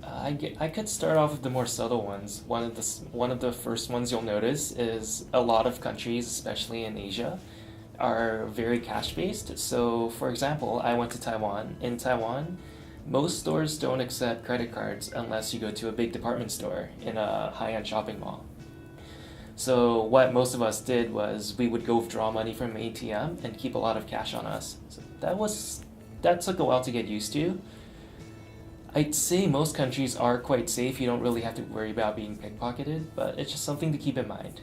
I could start off with the more subtle ones. One of the first ones you'll notice is a lot of countries, especially in Asia, are very cash based. So, for example, I went to Taiwan. In Taiwan, most stores don't accept credit cards unless you go to a big department store in a high end shopping mall. So, what most of us did was we would go withdraw money from an ATM and keep a lot of cash on us. So that took a while to get used to. I'd say most countries are quite safe. You don't really have to worry about being pickpocketed, but it's just something to keep in mind.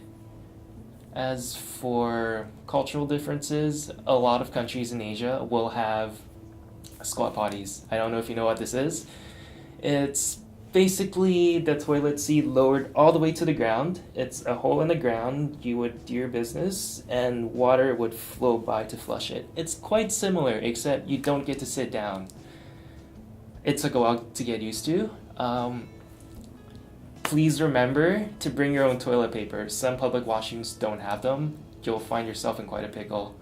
As for cultural differences, a lot of countries in Asia will have squat potties. I don't know if you know what this is. It's basically the toilet seat lowered all the way to the ground. It's a hole in the ground. You would do your business, and water would flow by to flush it. It's quite similar, except you don't get to sit down. It took a while to get used to. Please remember to bring your own toilet paper. Some public washrooms don't have them. You'll find yourself in quite a pickle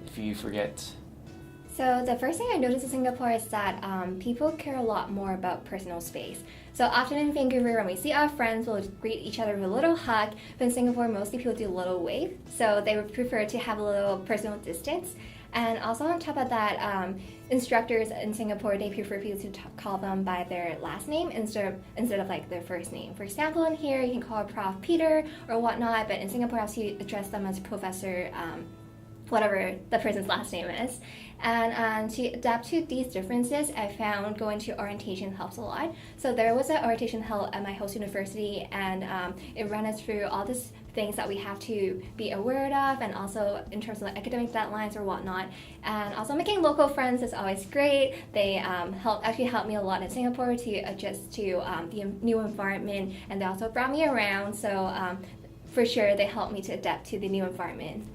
if you forget. So the first thing I noticed in Singapore is that people care a lot more about personal space. So often in Vancouver, when we see our friends, we'll greet each other with a little hug. But in Singapore, mostly people do a little wave. So they would prefer to have a little personal distance. And also on top of that, instructors in Singapore, they prefer people to call them by their last name instead of like their first name. For example, in here, you can call Prof. Peter or whatnot, but in Singapore, you have to address them as Professor whatever the person's last name is. And to adapt to these differences, I found going to orientation helps a lot. So there was an orientation held at my host university, and it ran us through all these things that we have to be aware of, and also in terms of like academic deadlines or whatnot. And also making local friends is always great. They helped me a lot in Singapore to adjust to the new environment, and they also brought me around. So for sure, they helped me to adapt to the new environment.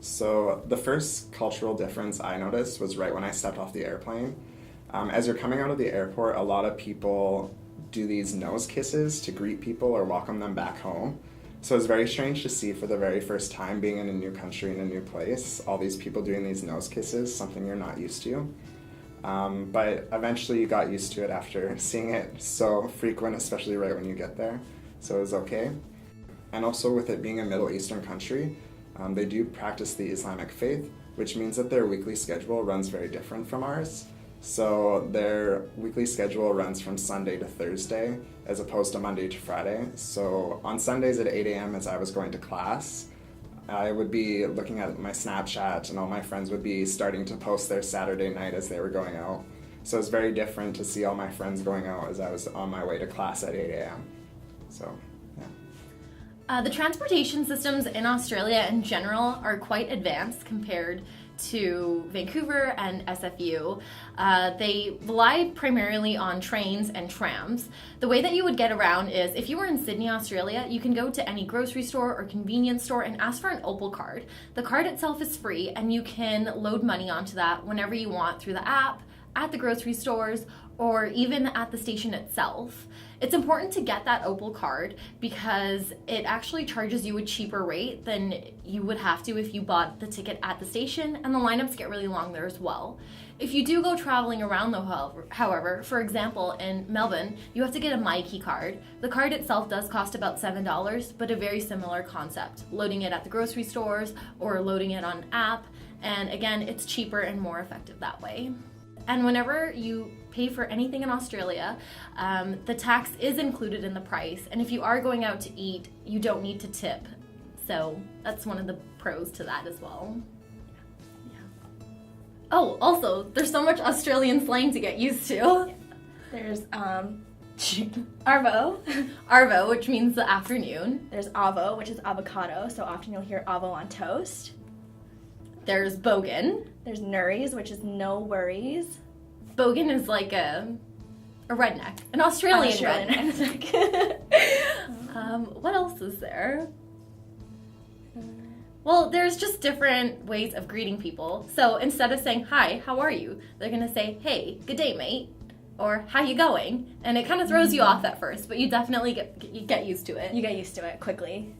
So the first cultural difference I noticed was right when I stepped off the airplane. As you're coming out of the airport, a lot of people do these nose kisses to greet people or welcome them back home. So it's very strange to see for the very first time being in a new country, in a new place, all these people doing these nose kisses, something you're not used to. But eventually you got used to it after seeing it so frequent, especially right when you get there. So it was okay. And also with it being a Middle Eastern country, they do practice the Islamic faith, which means that their weekly schedule runs very different from ours. So their weekly schedule runs from Sunday to Thursday as opposed to Monday to Friday. So on Sundays at 8 a.m. as I was going to class, I would be looking at my Snapchat and all my friends would be starting to post their Saturday night as they were going out. So it's very different to see all my friends going out as I was on my way to class at 8 a.m. So, yeah. The transportation systems in Australia in general are quite advanced compared to Vancouver and SFU. They rely primarily on trains and trams. The way that you would get around is if you were in Sydney, Australia, you can go to any grocery store or convenience store and ask for an Opal card. The card itself is free and you can load money onto that whenever you want through the app, at the grocery stores, or even at the station itself. It's important to get that Opal card because it actually charges you a cheaper rate than you would have to if you bought the ticket at the station, and the lineups get really long there as well. If you do go traveling around though, however, for example, in Melbourne, you have to get a MyKey card. The card itself does cost about $7, but a very similar concept, loading it at the grocery stores or loading it on an app, and again, it's cheaper and more effective that way. And whenever you pay for anything in Australia, the tax is included in the price. And if you are going out to eat, you don't need to tip. So that's one of the pros to that as well. Yeah. Oh, also, there's so much Australian slang to get used to. Yeah. There's Arvo. Arvo, which means the afternoon. There's Avo, which is avocado. So often you'll hear Avo on toast. There's Bogan. There's Nurries, which is no worries. Bogan is like a redneck, an Australian redneck. What else is there? Well, there's just different ways of greeting people. So instead of saying, hi, how are you? They're going to say, hey, good day, mate. Or, how you going? And it kind of throws you off at first, but you definitely get used to it. You get used to it quickly.